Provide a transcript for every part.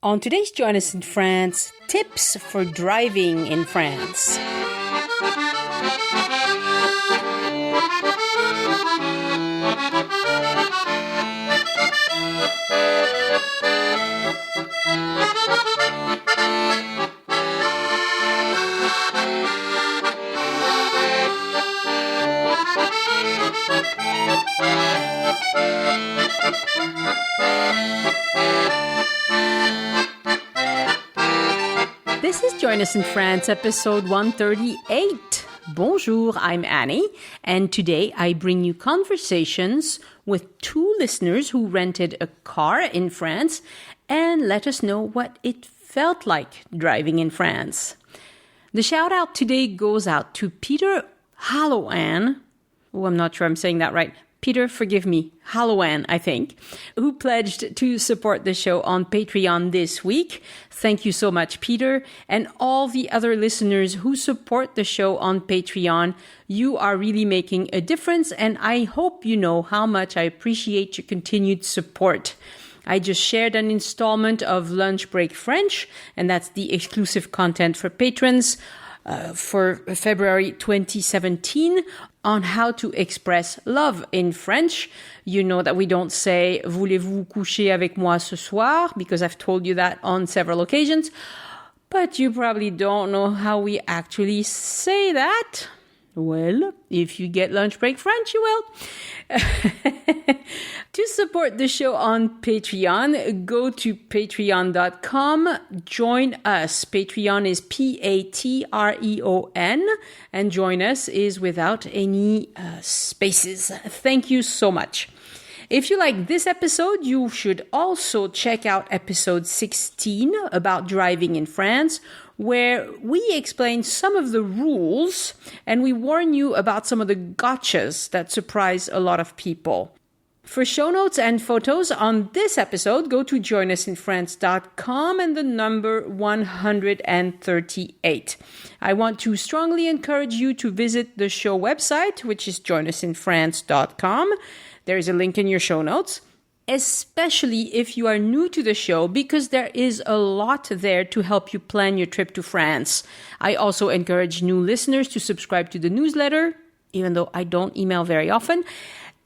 On today's Join Us in France, tips for driving in France. This is Join Us in France, episode 138. Bonjour, I'm Annie, and today I bring you conversations with two listeners who rented a car in France and let us know what it felt like driving in France. The shout out today goes out to Peter Hallowan. Oh, I'm not sure I'm saying that right. Peter, forgive me, Hallowan, I think, who pledged to support the show on Patreon this week. Thank you so much, Peter. And all the other listeners who support the show on Patreon, you are really making a difference, and I hope you know how much I appreciate your continued support. I just shared an installment of Lunch Break French, and that's the exclusive content for patrons for February 2017 on how to express love in French. You know that we don't say "Voulez-vous coucher avec moi ce soir?" because I've told you that on several occasions. But you probably don't know how we actually say that. Well, if you get Lunch Break French, you will. To support the show on Patreon, go to patreon.com. Join us. Patreon is Patreon, and join us is without any spaces. Thank you so much. If you like this episode, you should also check out episode 16 about driving in France, where we explain some of the rules and we warn you about some of the gotchas that surprise a lot of people. For show notes and photos on this episode, go to joinusinfrance.com and the number 138. I want to strongly encourage you to visit the show website, which is joinusinfrance.com. There is a link in your show notes, especially if you are new to the show, because there is a lot there to help you plan your trip to France. I also encourage new listeners to subscribe to the newsletter, even though I don't email very often,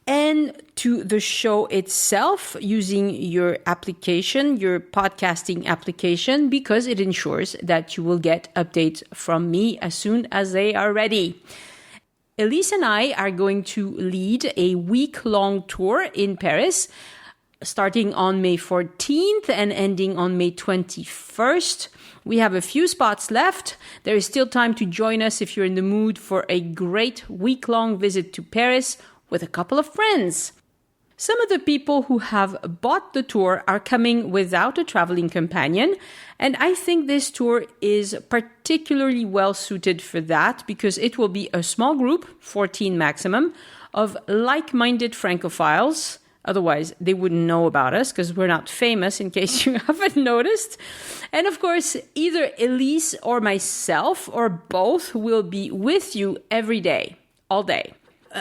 and to the show itself using your application, your podcasting application, because it ensures that you will get updates from me as soon as they are ready. Elise and I are going to lead a week-long tour in Paris, starting on May 14th and ending on May 21st. We have a few spots left. There is still time to join us if you're in the mood for a great week-long visit to Paris with a couple of friends. Some of the people who have bought the tour are coming without a traveling companion, and I think this tour is particularly well suited for that because it will be a small group, 14 maximum, of like-minded Francophiles. Otherwise, they wouldn't know about us because we're not famous, in case you haven't noticed. And of course, either Elise or myself or both will be with you every day, all day.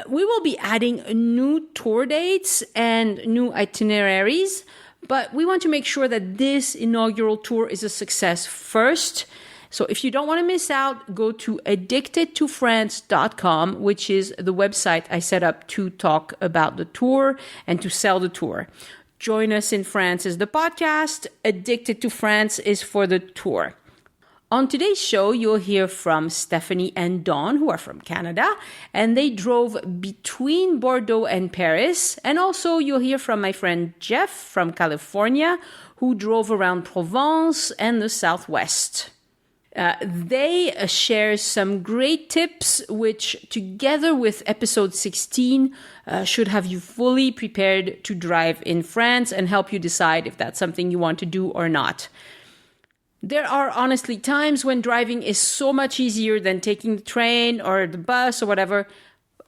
We will be adding new tour dates and new itineraries, but we want to make sure that this inaugural tour is a success first. So if you don't want to miss out, go to addictedtofrance.com, which is the website I set up to talk about the tour and to sell the tour. Join Us in France is the podcast. Addicted to France is for the tour. On today's show, you'll hear from Stephanie and Dawn, who are from Canada, and they drove between Bordeaux and Paris. And also, you'll hear from my friend Jeff from California, who drove around Provence and the Southwest. They share some great tips, which together with episode 16 should have you fully prepared to drive in France and help you decide if that's something you want to do or not. There are honestly times when driving is so much easier than taking the train or the bus or whatever.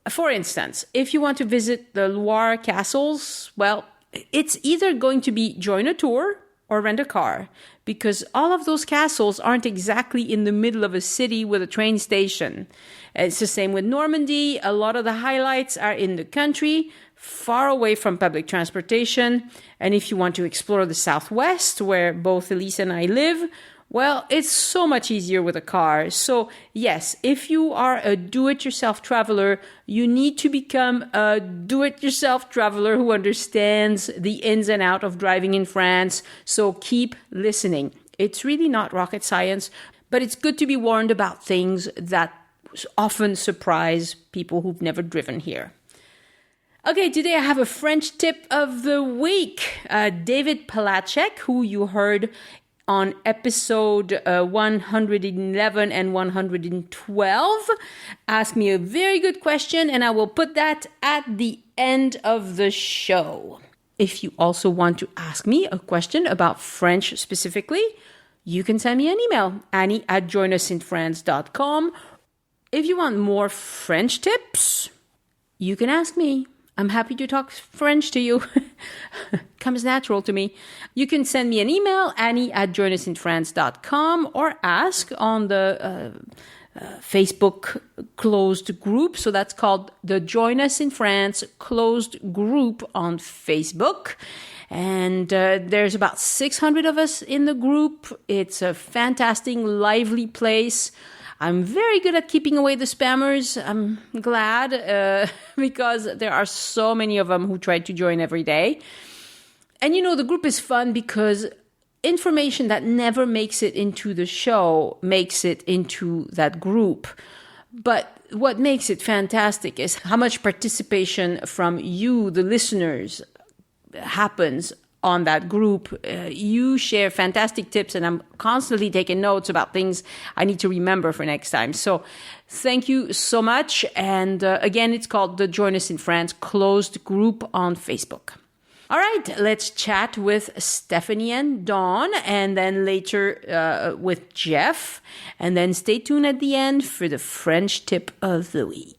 For instance, if you want to visit the Loire castles, well, it's either going to be join a tour or rent a car, because all of those castles aren't exactly in the middle of a city with a train station. It's the same with Normandy. A lot of the highlights are in the country. far away from public transportation. And if you want to explore the Southwest, where both Elise and I live, well, it's so much easier with a car. So yes, if you are a do-it-yourself traveler, you need to become a do-it-yourself traveler who understands the ins and outs of driving in France. So keep listening. It's really not rocket science, but it's good to be warned about things that often surprise people who've never driven here. Okay, today I have a French tip of the week. David Palachek, who you heard on episode 111 and 112, asked me a very good question, and I will put that at the end of the show. If you also want to ask me a question about French specifically, you can send me an email, Annie@joinusinfrance.com. If you want more French tips, you can ask me. I'm happy to talk French to you. Comes natural to me. You can send me an email, Annie@joinusinfrance.com, or ask on the Facebook closed group. So that's called the Join Us in France closed group on Facebook. And there's about 600 of us in the group. It's a fantastic, lively place. I'm very good at keeping away the spammers. I'm glad because there are so many of them who try to join every day. And the group is fun because information that never makes it into the show makes it into that group. But what makes it fantastic is how much participation from you, the listeners, happens on that group. You share fantastic tips, and I'm constantly taking notes about things I need to remember for next time. So thank you so much. And again, it's called the Join Us in France closed group on Facebook. All right, let's chat with Stephanie and Dawn, and then later with Jeff. And then stay tuned at the end for the French tip of the week.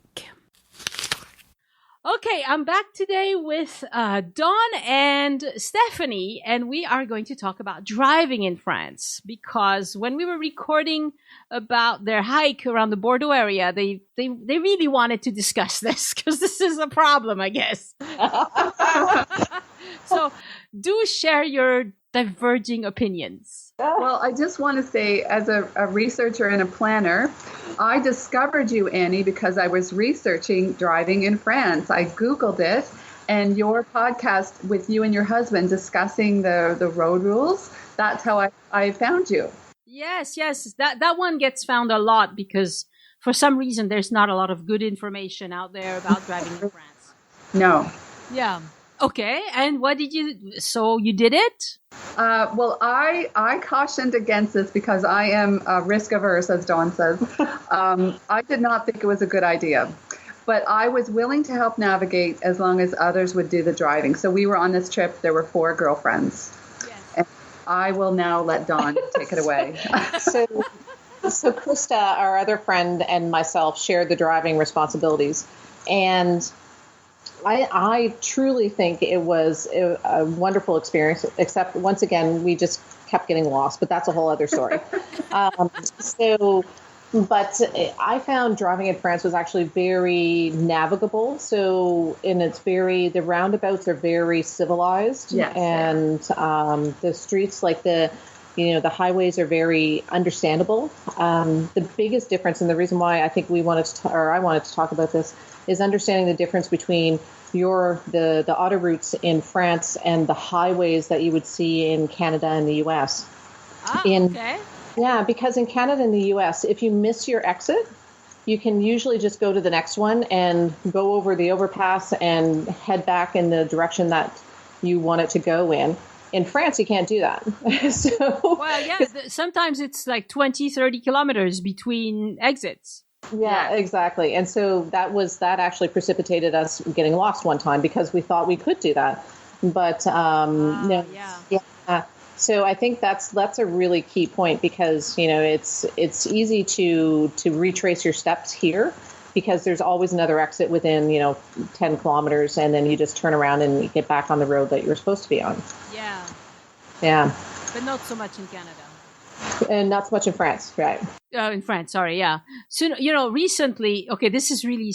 Okay, I'm back today with Dawn and Stephanie, and we are going to talk about driving in France, because when we were recording about their hike around the Bordeaux area, they really wanted to discuss this, because this is a problem, I guess. So do share your diverging opinions. Well, I just want to say, as a researcher and a planner, I discovered you, Annie, because I was researching driving in France. I Googled it, and your podcast with you and your husband discussing the road rules, that's how I found you. Yes. That one gets found a lot because for some reason there's not a lot of good information out there about driving in France. No. Yeah. Okay, and what did so you did it? Well, I cautioned against this because I am risk averse, as Dawn says. I did not think it was a good idea, but I was willing to help navigate as long as others would do the driving. So we were on this trip. There were 4 girlfriends. Yes. And I will now let Dawn take it away. So Krista, our other friend, and myself shared the driving responsibilities, and I truly think it was a wonderful experience, except once again, we just kept getting lost, but that's a whole other story. But I found driving in France was actually very navigable. So the roundabouts are very civilized, yes, and the streets, like the highways, are very understandable. The biggest difference, and the reason why I think I wanted to talk about this, is understanding the difference between the autoroutes in France and the highways that you would see in Canada and the U.S. Okay. Yeah, because in Canada and the U.S., if you miss your exit, you can usually just go to the next one and go over the overpass and head back in the direction that you want it to go in. In France, you can't do that. Sometimes it's like 20, 30 kilometers between exits. Yeah, exactly. And so that actually precipitated us getting lost one time because we thought we could do that. But so I think that's a really key point, because it's easy to retrace your steps here, because there's always another exit within 10 kilometers, and then you just turn around and you get back on the road that you're supposed to be on. Yeah. But not so much in Canada. And not so much in France, right? In France, sorry, yeah. So, recently, okay, this is really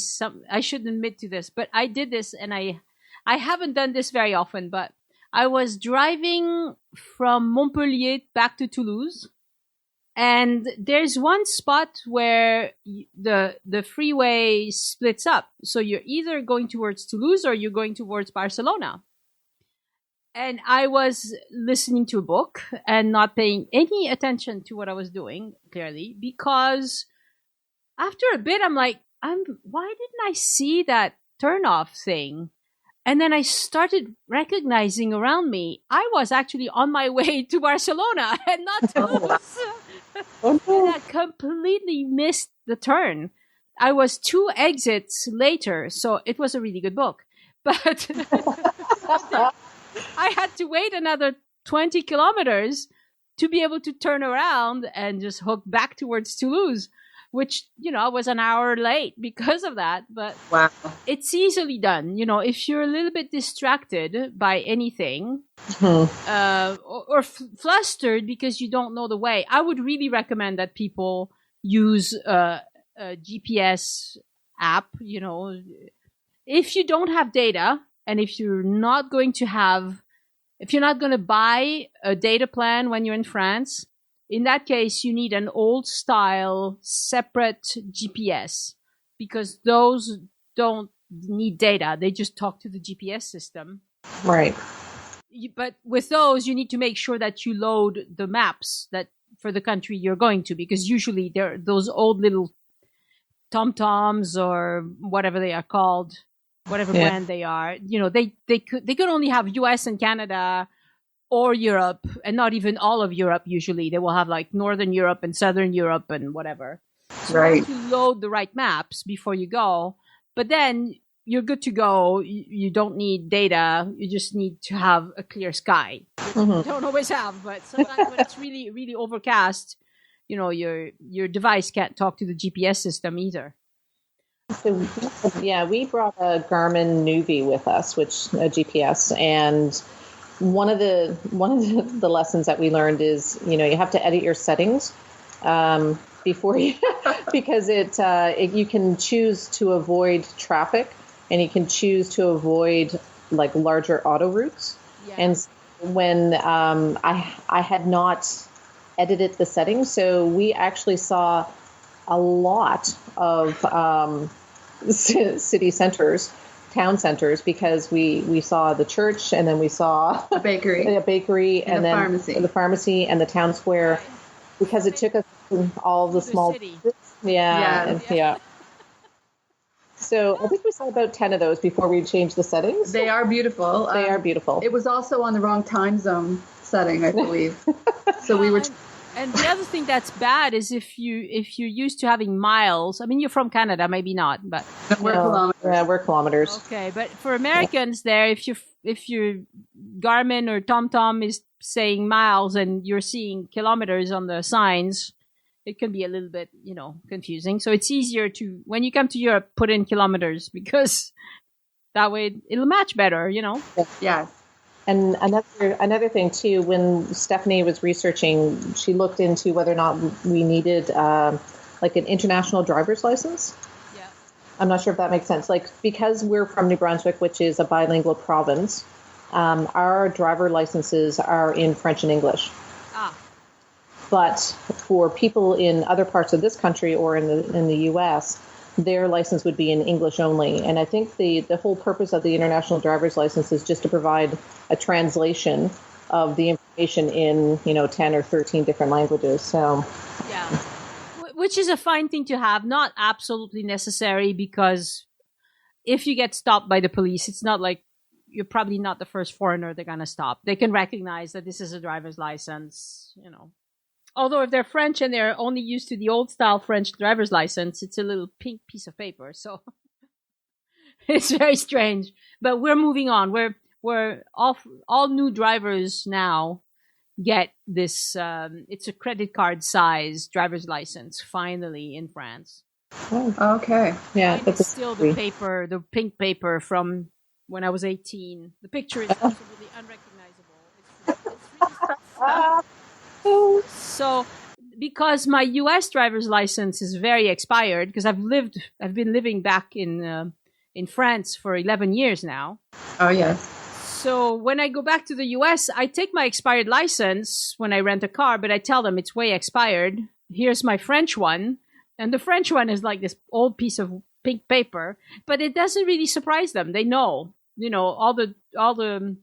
I shouldn't admit to this, but I did this, and I I haven't done this very often, but I was driving from Montpellier back to Toulouse. And there's one spot where the freeway splits up. So you're either going towards Toulouse or you're going towards Barcelona. And I was listening to a book and not paying any attention to what I was doing, clearly, because after a bit, I'm like, why didn't I see that turnoff thing? And then I started recognizing around me, I was actually on my way to Barcelona and not Toulouse. And I completely missed the turn. I was 2 exits later, so it was a really good book. But I had to wait another 20 kilometers to be able to turn around and just hook back towards Toulouse, which, I was an hour late because of that. But wow. It's easily done. If you're a little bit distracted by anything or flustered because you don't know the way, I would really recommend that people use a GPS app. If you don't have data and if you're not going to buy a data plan when you're in France, in that case, you need an old style separate GPS because those don't need data. They just talk to the GPS system. Right. But with those, you need to make sure that you load the maps that for the country you're going to, because usually they're those old little TomToms or whatever they are called, whatever brand they are. They could only have US and Canada or Europe, and not even all of Europe. Usually they will have like Northern Europe and Southern Europe and whatever. So right. you have to load the right maps before you go, but then you're good to go. You don't need data. You just need to have a clear sky. You don't always have, but sometimes when it's really, really overcast, your device can't talk to the GPS system either. So, we brought a Garmin Nuvi with us, which a GPS, and one of the lessons that we learned is, you have to edit your settings before you, because you can choose to avoid traffic and you can choose to avoid like larger auto routes. Yeah. And when I had not edited the settings, so we actually saw a lot of city centers, town centers, because we saw the church and then we saw a bakery, and then the pharmacy and the town square, because it took us to all the small city. Yeah. So I think we saw about 10 of those before we changed the settings. They are beautiful. They are beautiful. It was also on the wrong time zone setting, I believe. So we were. And the other thing that's bad is if you're used to having miles. I mean, you're from Canada, maybe not, but we're kilometers. Yeah, we're kilometers. Okay, but for Americans there, if your Garmin or TomTom is saying miles and you're seeing kilometers on the signs, it can be a little bit, confusing. So it's easier to, when you come to Europe, put in kilometers, because that way it'll match better, Yes. And another thing too, when Stephanie was researching, she looked into whether or not we needed like an international driver's license. Yeah. I'm not sure if that makes sense. Like, because we're from New Brunswick, which is a bilingual province, our driver licenses are in French and English. But for people in other parts of this country or in the U.S., their license would be in English only. And I think the whole purpose of the international driver's license is just to provide a translation of the information in, 10 or 13 different languages. So, yeah, which is a fine thing to have, not absolutely necessary, because if you get stopped by the police, it's not like you're probably not the first foreigner they're going to stop. They can recognize that this is a driver's license, Although if they're French and they're only used to the old style French driver's license, it's a little pink piece of paper. So it's very strange. But we're moving on. We're all new drivers now get this. It's a credit card size driver's license finally in France. Oh, okay. Yeah, it's still the paper, the pink paper from when I was 18. The picture is absolutely unrecognizable. It's really So, because my U.S. driver's license is very expired, because I've been living back in in France for 11 years now. Oh, yes. So when I go back to the US, I take my expired license when I rent a car, but I tell them it's way expired. Here's my French one. And the French one is like this old piece of pink paper, but it doesn't really surprise them. They know, all the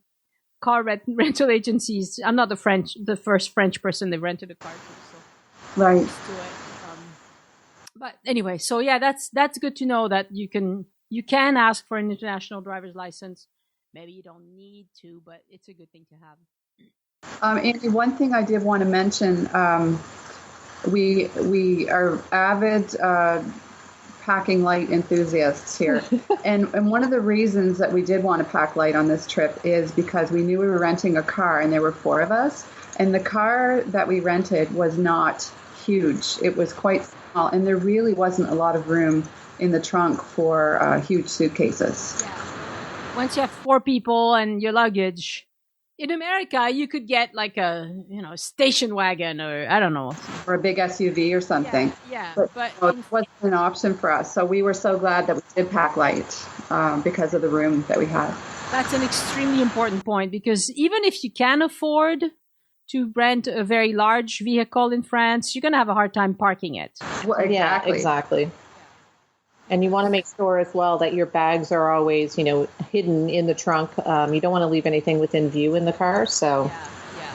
car rental agencies. I'm not the first French person they rented a car to. So right. To it. But anyway, so yeah, that's good to know that you can ask for an international driver's license. Maybe you don't need to, but it's a good thing to have. Andy, one thing I did want to mention, we are avid packing light enthusiasts here. and one of the reasons that we did want to pack light on this trip is because we knew we were renting a car and there were 4 of us. And the car that we rented was not huge. It was quite small, and there really wasn't a lot of room in the trunk for huge suitcases. Yeah. Once you have 4 people and your luggage, in America, you could get like a station wagon or I don't know. Or a big SUV or something. Yeah. But it wasn't an option for us. So we were so glad that we did pack light because of the room that we had. That's an extremely important point, because even if you can afford to rent a very large vehicle in France, you're going to have a hard time parking it. Well, exactly. Yeah, exactly. And you want to make sure as well that your bags are always, hidden in the trunk. You don't want to leave anything within view in the car. So, yeah.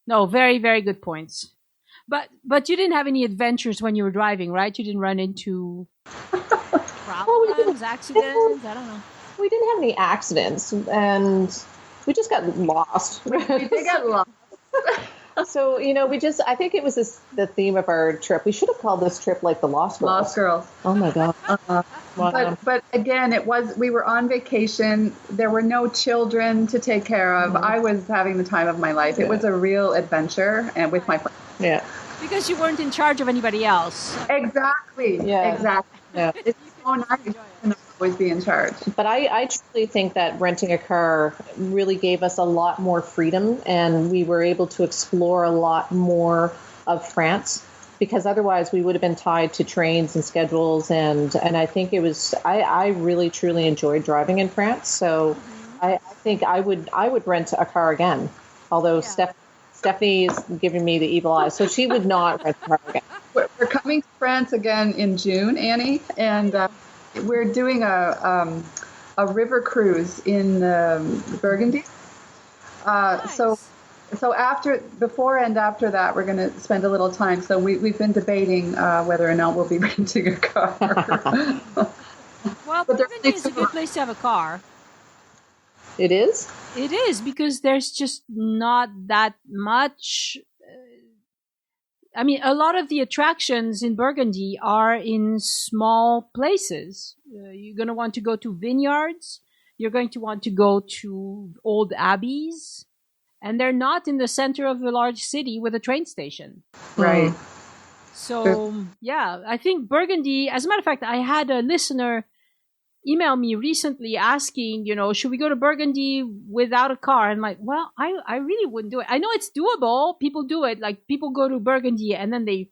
No, very, very good points. But you didn't have any adventures when you were driving, right? You didn't run into problems, accidents. I don't know. We didn't have any accidents, and we just got lost. We did get lost. So, I think it was the theme of our trip. We should have called this trip like the Lost Girls. Lost Girls. Oh my God. Wow. But again, we were on vacation. There were no children to take care of. Mm-hmm. I was having the time of my life. Yeah. It was a real adventure, and with my friends. Yeah. Because you weren't in charge of anybody else. Exactly. Yeah. Exactly. Yeah. It's so nice to always be in charge. But I truly think that renting a car really gave us a lot more freedom, and we were able to explore a lot more of France, because otherwise we would have been tied to trains and schedules. And I think it was, I really truly enjoyed driving in France. So I think I would rent a car again, although Stephanie is giving me the evil eye, so she would not rent a car again. We're coming to France again in June, Annie, and we're doing a river cruise in Burgundy. Nice. So before and after that, we're going to spend a little time. So we've been debating whether or not we'll be renting a car. Well, Burgundy is a good place to have a car. It is? It is, because there's just not that much. A lot of the attractions in Burgundy are in small places. You're going to want to go to vineyards. You're going to want to go to old abbeys. And they're not in the center of a large city with a train station. Right. So, yeah, I think Burgundy, as a matter of fact, I had a listener email me recently asking, should we go to Burgundy without a car? And I'm like, well, I really wouldn't do it. I know it's doable. People do it. Like, people go to Burgundy and then they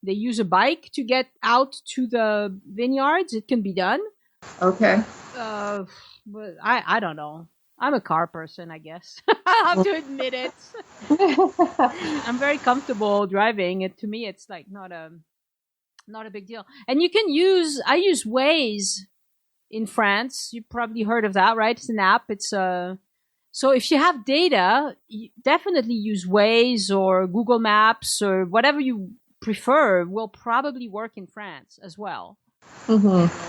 use a bike to get out to the vineyards. It can be done. Okay. But I don't know. I'm a car person, I guess. I have to admit it. I'm very comfortable driving. To me, it's like not a big deal. And I use Waze in France. You probably heard of that, right? It's an app. It's so if you have data, you definitely use Waze or Google Maps or whatever you prefer will probably work in France as well. Mm-hmm.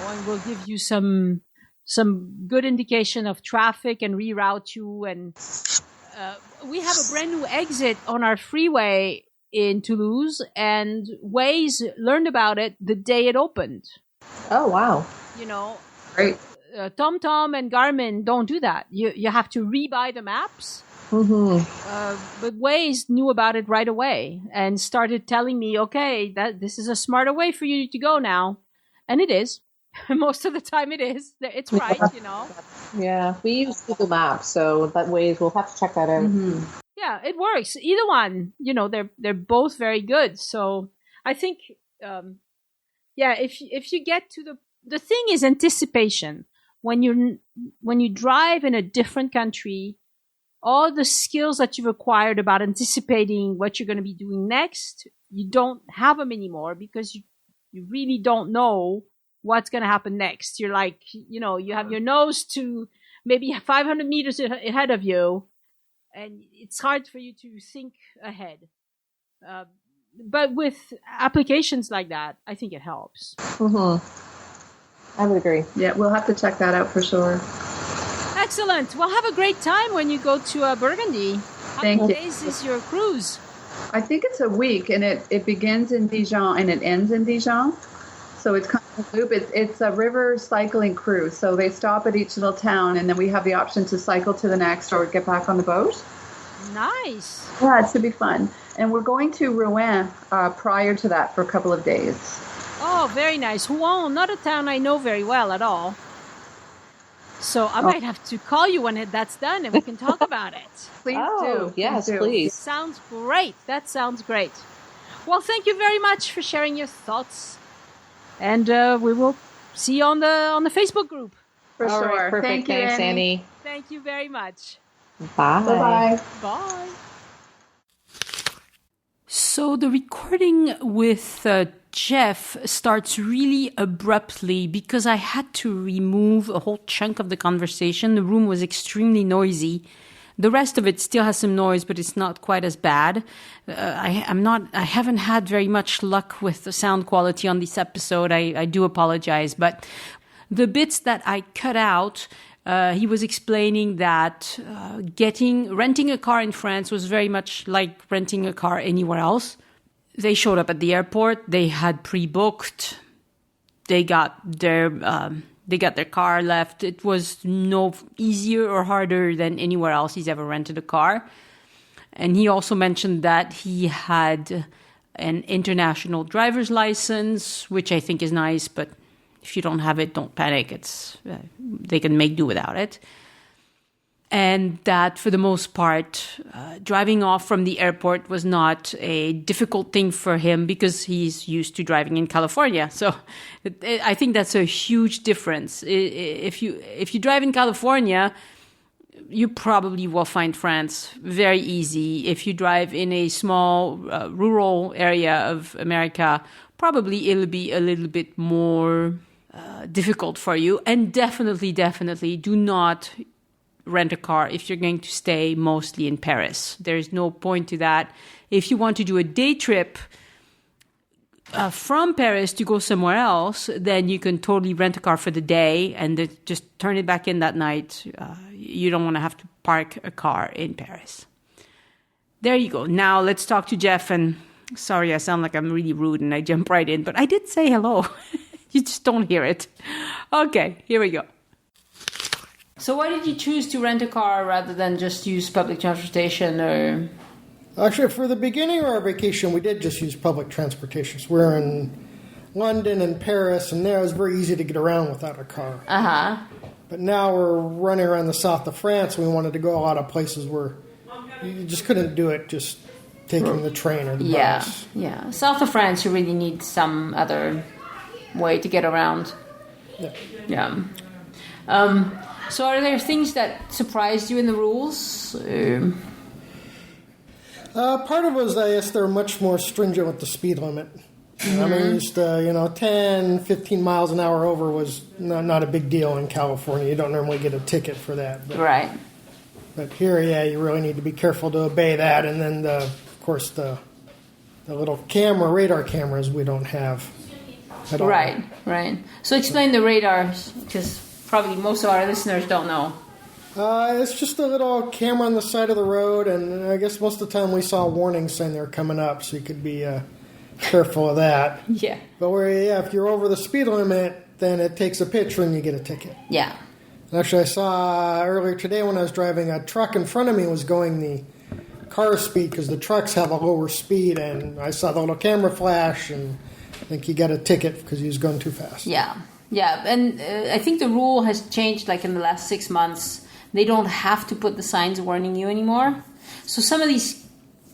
And will give you some good indication of traffic and reroute you. And we have a brand new exit on our freeway in Toulouse, and Waze learned about it the day it opened. Oh, wow. Great. TomTom and Garmin don't do that. You have to rebuy the maps. Mm-hmm. But Waze knew about it right away and started telling me, okay, that this is a smarter way for you to go now. And it is. Most of the time it is. It's right, Yeah, we use Google Maps, so that Waze, we'll have to check that out. Mm-hmm. Yeah, it works. Either one, they're both very good. So I think, if you get to the thing is anticipation. when you drive in a different country, all the skills that you've acquired about anticipating what you're going to be doing next, you don't have them anymore because you really don't know what's going to happen next. You're like, you have your nose to maybe 500 meters ahead of you, and it's hard for you to think ahead. But with applications like that, I think it helps. I would agree. Yeah, we'll have to check that out for sure. Excellent. Well, have a great time when you go to Burgundy. How many days is your cruise? I think it's a week, and it begins in Dijon and it ends in Dijon. So it's kind of a loop. It's a river cycling cruise. So they stop at each little town, and then we have the option to cycle to the next or get back on the boat. Nice. Yeah, it should be fun. And we're going to Rouen prior to that for a couple of days. Oh, very nice. Rouen, not a town I know very well at all. So I might have to call you when that's done and we can talk about it. Please do. Yes, please. Sounds great. That sounds great. Well, thank you very much for sharing your thoughts. And we will see you on the Facebook group. For all sure. Right, perfect. Thank you, Thanks, Annie. Thank you very much. Bye. Bye-bye. Bye. So the recording with Jeff starts really abruptly because I had to remove a whole chunk of the conversation. The room was extremely noisy. The rest of it still has some noise, but it's not quite as bad. I haven't had very much luck with the sound quality on this episode. I do apologize, but the bits that I cut out, he was explaining that renting a car in France was very much like renting a car anywhere else. They showed up at the airport. They had pre-booked. They got their car left. It was no easier or harder than anywhere else he's ever rented a car. And he also mentioned that he had an international driver's license, which I think is nice, but if you don't have it, don't panic. They can make do without it. And that for the most part, driving off from the airport was not a difficult thing for him because he's used to driving in California. So I think that's a huge difference. If you drive in California, you probably will find France very easy. If you drive in a small rural area of America, probably it'll be a little bit more difficult for you. And definitely do not rent a car if you're going to stay mostly in Paris. There's no point to that. If you want to do a day trip from Paris to go somewhere else, then you can totally rent a car for the day and just turn it back in that night. You don't want to have to park a car in Paris. There you go. Now let's talk to Jeff. And sorry, I sound like I'm really rude and I jump right in, but I did say hello. You just don't hear it. Okay, here we go. So why did you choose to rent a car rather than just use public transportation? Or actually, for the beginning of our vacation, we did just use public transportation. So we're in London and Paris, and there it was very easy to get around without a car. But now we're running around the south of France, and we wanted to go a lot of places where you just couldn't do it just taking the train or the bus. Yeah. South of France, you really need some other way to get around. Yeah. So are there things that surprised you in the rules? Part of it was, I guess, they're much more stringent with the speed limit. I mean, just, 10, 15 miles an hour over was not a big deal in California. You don't normally get a ticket for that. Right. But here, you really need to be careful to obey that. And then, of course, the little radar cameras we don't have at all. Right. So explain the radars, because probably most of our listeners don't know. It's just a little camera on the side of the road, and I guess most of the time we saw a warning sign there coming up, so you could be careful of that. Yeah. But if you're over the speed limit, then it takes a picture and you get a ticket. Yeah. And actually, I saw earlier today when I was driving, a truck in front of me was going the car speed because the trucks have a lower speed, and I saw the little camera flash, and I think he got a ticket because he was going too fast. Yeah, and I think the rule has changed like in the last 6 months. They don't have to put the signs warning you anymore. So some of these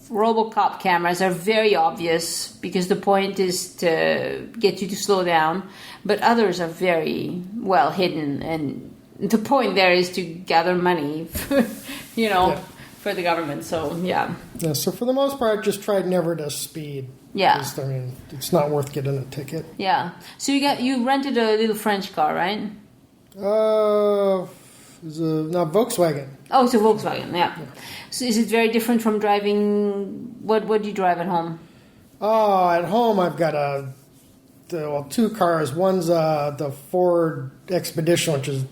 RoboCop cameras are very obvious because the point is to get you to slow down. But others are very well hidden and the point there is to gather money, for the government. So, yeah. Yeah, so for the most part, just tried never to speed. Yeah. I mean, it's not worth getting a ticket. Yeah. So you rented a little French car, right? It's not Volkswagen. Oh, it's a Volkswagen, yeah. So is it very different from driving... What do you drive at home? Oh, at home I've got two cars. One's the Ford Expedition, which is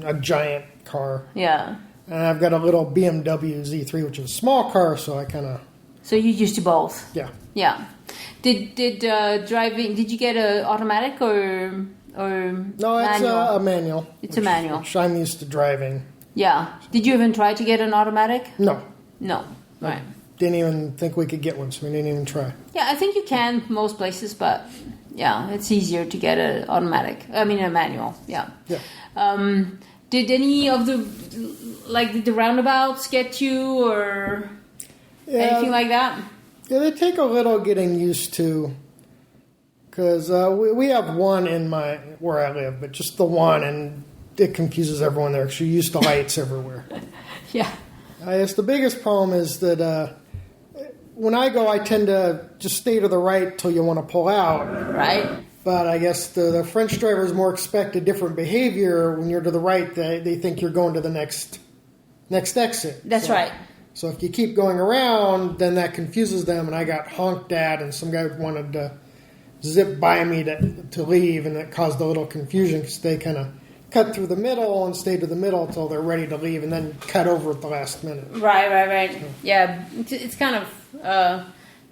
a giant car. Yeah. And I've got a little BMW Z3, which is a small car, so I kind of... So you used to both? Yeah. Yeah. Did driving... Did you get an automatic or No, it's manual? a manual. It's a manual. Which I'm used to driving. Yeah. Did you even try to get an automatic? No. No. Right. Didn't even think we could get one, so we didn't even try. Yeah, I think you can most places, but yeah, it's easier to get a manual. Yeah. Yeah. Did any of the roundabouts get you or anything like that? Yeah, they take a little getting used to. Because we have one in where I live, but just the one, and it confuses everyone there because you're used to lights everywhere. Yeah. I guess the biggest problem is that when I go, I tend to just stay to the right till you want to pull out. Right. But I guess the French drivers more expect a different behavior. When you're to the right, they think you're going to the next exit. That's right. So if you keep going around, then that confuses them, and I got honked at, and some guy wanted to zip by me to leave, and that caused a little confusion because they kind of cut through the middle and stay to the middle until they're ready to leave, and then cut over at the last minute. Right. Yeah, it's kind of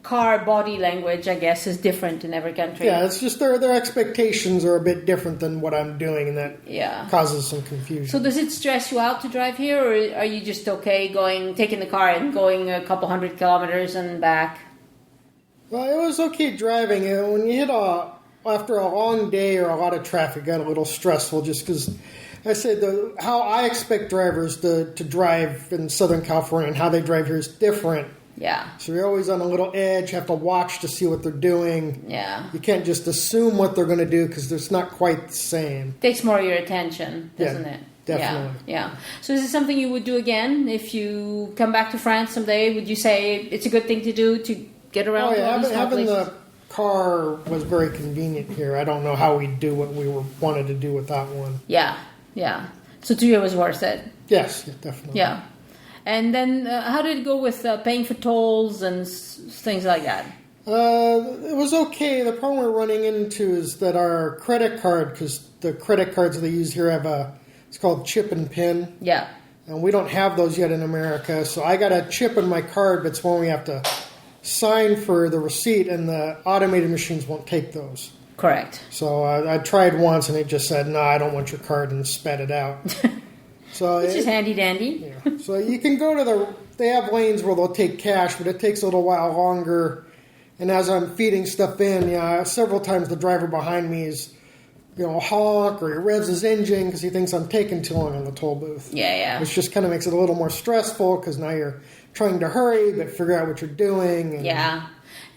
car body language, I guess, is different in every country. Yeah, it's just their expectations are a bit different than what I'm doing, and that causes some confusion. So does it stress you out to drive here, or are you just okay taking the car and going a couple 100 kilometers and back? Well, it was okay driving. When you hit after a long day or a lot of traffic, it got a little stressful just because I said how I expect drivers to drive in Southern California and how they drive here is different. Yeah. So you're always on a little edge, have to watch to see what they're doing. Yeah. You can't just assume what they're going to do because it's not quite the same. Takes more of your attention, doesn't it? Definitely. Yeah. So is it something you would do again if you come back to France someday? Would you say it's a good thing to do to get around? Oh, yeah. All these Having places? the car was very convenient here. I don't know how we'd do what we wanted to do without one. Yeah. So to you it was worth it? Yes, definitely. Yeah. And then how did it go with paying for tolls and things like that? It was okay. The problem we're running into is that our credit card, because the credit cards they use here have it's called chip and pin. Yeah. And we don't have those yet in America. So I got a chip in my card, but it's one we have to sign for the receipt, and the automated machines won't take those. Correct. So I tried once, and it just said, no, I don't want your card, and spat it out. So Which is handy dandy. Yeah. So you can go to they have lanes where they'll take cash, but it takes a little while longer. And as I'm feeding stuff in, several times the driver behind me is, honk or he revs his engine because he thinks I'm taking too long in the toll booth. Yeah. Which just kind of makes it a little more stressful because now you're trying to hurry but figure out what you're doing. Yeah,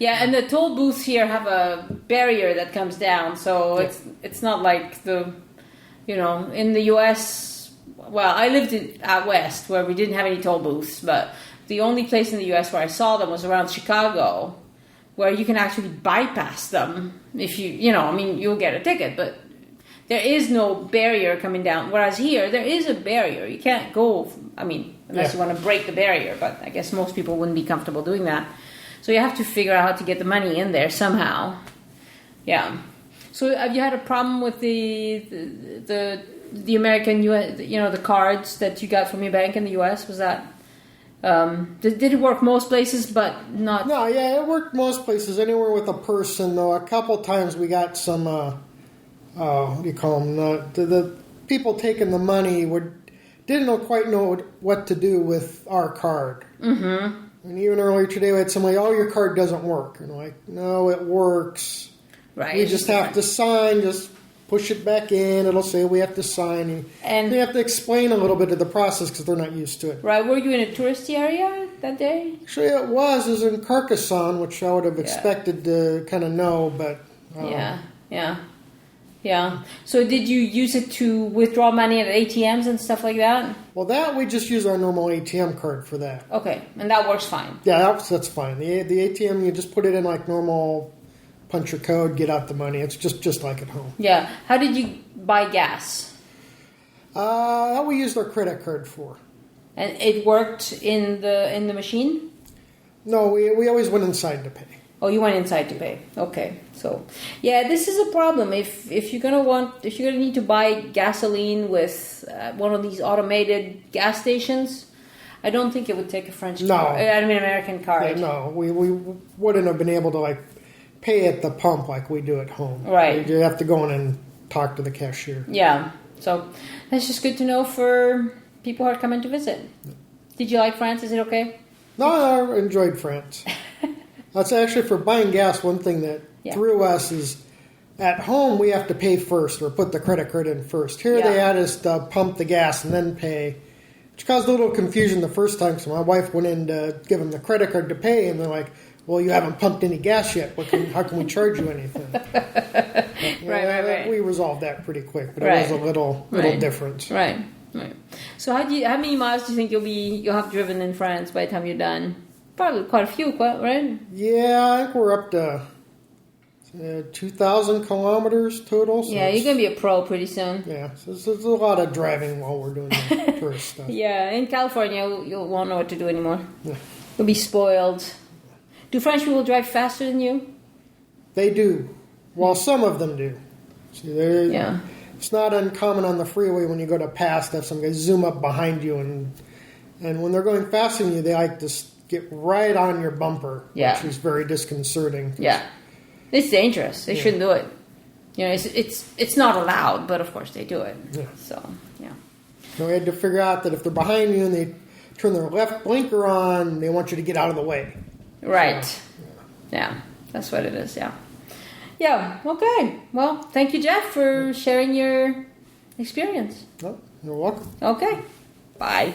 and the toll booths here have a barrier that comes down, so it's not like in the U.S., well, I lived out west where we didn't have any toll booths, but the only place in the U.S. where I saw them was around Chicago, where you can actually bypass them if you'll get a ticket, but there is no barrier coming down. Whereas here, there is a barrier. You can't go, unless you want to break the barrier, but I guess most people wouldn't be comfortable doing that. So you have to figure out how to get the money in there somehow. Yeah. So have you had a problem with the American, the cards that you got from your bank in the U.S.? Was that... did it work most places, but not... No, it worked most places, anywhere with a person, though. A couple times we got some, what do you call them? The people taking the money didn't quite know what to do with our card. Mm-hmm. And even earlier today we had somebody, your card doesn't work. And I'm like, no, it works. Right. You just have to sign, just push it back in. It'll say we have to sign. And they have to explain a little bit of the process because they're not used to it. Right. Were you in a touristy area that day? Actually, it was in Carcassonne, which I would have expected to kind of know, but... Yeah. Yeah. So did you use it to withdraw money at ATMs and stuff like that? Well, that we just use our normal ATM card for that. Okay, and that works fine. Yeah, that's fine. The ATM, you just put it in like normal, punch your code, get out the money. It's just like at home. Yeah. How did you buy gas? That we used our credit card for. And it worked in the machine? No, we always went inside to pay. Oh, you went inside to pay. Okay. So, yeah, this is a problem. If you're gonna need to buy gasoline with one of these automated gas stations, I don't think it would take a American card. Yeah, no, we wouldn't have been able to like pay at the pump like we do at home. Right. You have to go in and talk to the cashier. Yeah. So that's just good to know for people who are coming to visit. Did you like France? Is it okay? No, I enjoyed France. That's actually for buying gas. One thing that threw us is at home we have to pay first or put the credit card in first. Here they had us pump the gas and then pay, which caused a little confusion the first time. So my wife went in to give them the credit card to pay, and they're like, "Well, you haven't pumped any gas yet. How can we charge you anything?" Right. We resolved that pretty quick, but it was a little different. Right. So how many miles do you think you'll have driven in France by the time you're done? Probably quite a few, right? Yeah, I think we're up to 2,000 kilometers total. So yeah, you're going to be a pro pretty soon. Yeah, so there's a lot of driving while we're doing the tourist stuff. Yeah, in California, you won't know what to do anymore. Yeah. You'll be spoiled. Do French people drive faster than you? They do. Well, some of them do. See, it's not uncommon on the freeway when you go to pass to have some guys zoom up behind you, and when they're going faster than you, they like to get right on your bumper, which is very disconcerting. Yeah, it's dangerous. They shouldn't do it. You know, it's not allowed, but of course they do it. Yeah. So we had to figure out that if they're behind you and they turn their left blinker on, they want you to get out of the way. Right. So, yeah, that's what it is. Yeah. Yeah. Okay. Well, thank you, Jeff, for sharing your experience. Oh, you're welcome. Okay. Bye.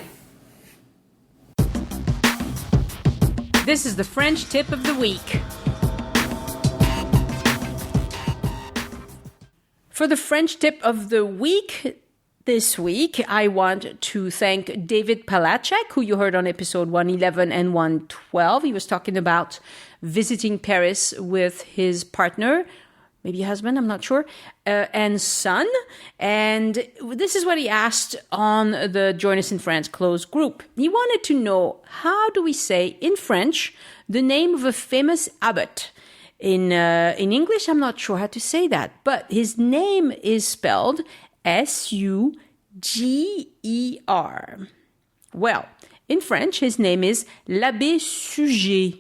This is the French tip of the week. For the French tip of the week, this week, I want to thank David Palachek, who you heard on episode 111 and 112. He was talking about visiting Paris with his partner, maybe husband, I'm not sure, and son. And this is what he asked on the Join Us in France closed group. He wanted to know, how do we say in French the name of a famous abbot? In English, I'm not sure how to say that, but his name is spelled Suger. Well, in French, his name is l'Abbé Suger.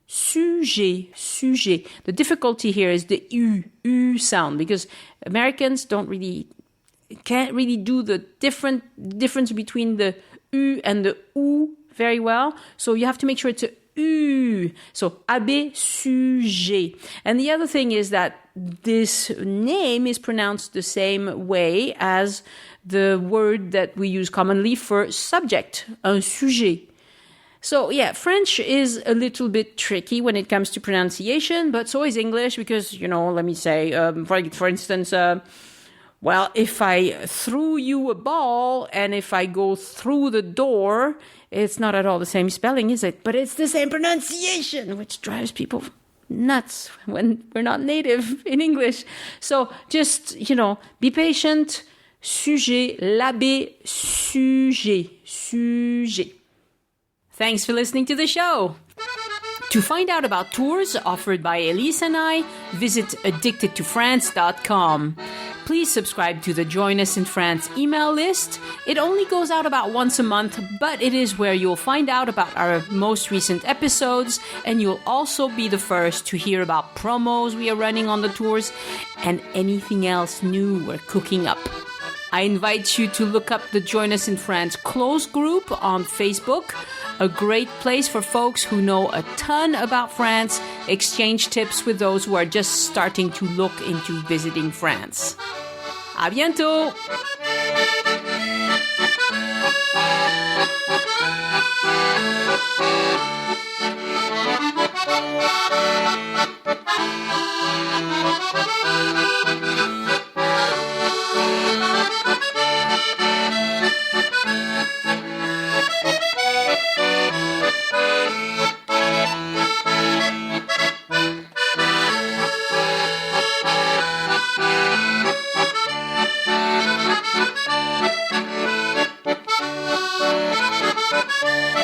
Suger. The difficulty here is the U sound, because Americans can't really do the difference between the U and the U very well. So you have to make sure it's a U. So Abbé Suger. And the other thing is that this name is pronounced the same way as the word that we use commonly for subject, un sujet. So yeah, French is a little bit tricky when it comes to pronunciation, but so is English because, let me say, for instance, well, if I threw you a ball and if I go through the door, it's not at all the same spelling, is it? But it's the same pronunciation, which drives people nuts when we're not native in English. So just, be patient. Sujet, l'abbé Suger. Thanks for listening to the show. To find out about tours offered by Elise and I, visit addictedtofrance.com. Please subscribe to the Join Us in France email list. It only goes out about once a month, but it is where you'll find out about our most recent episodes, and you'll also be the first to hear about promos we are running on the tours and anything else new we're cooking up. I invite you to look up the Join Us in France closed group on Facebook, a great place for folks who know a ton about France, exchange tips with those who are just starting to look into visiting France. À bientôt! Bye.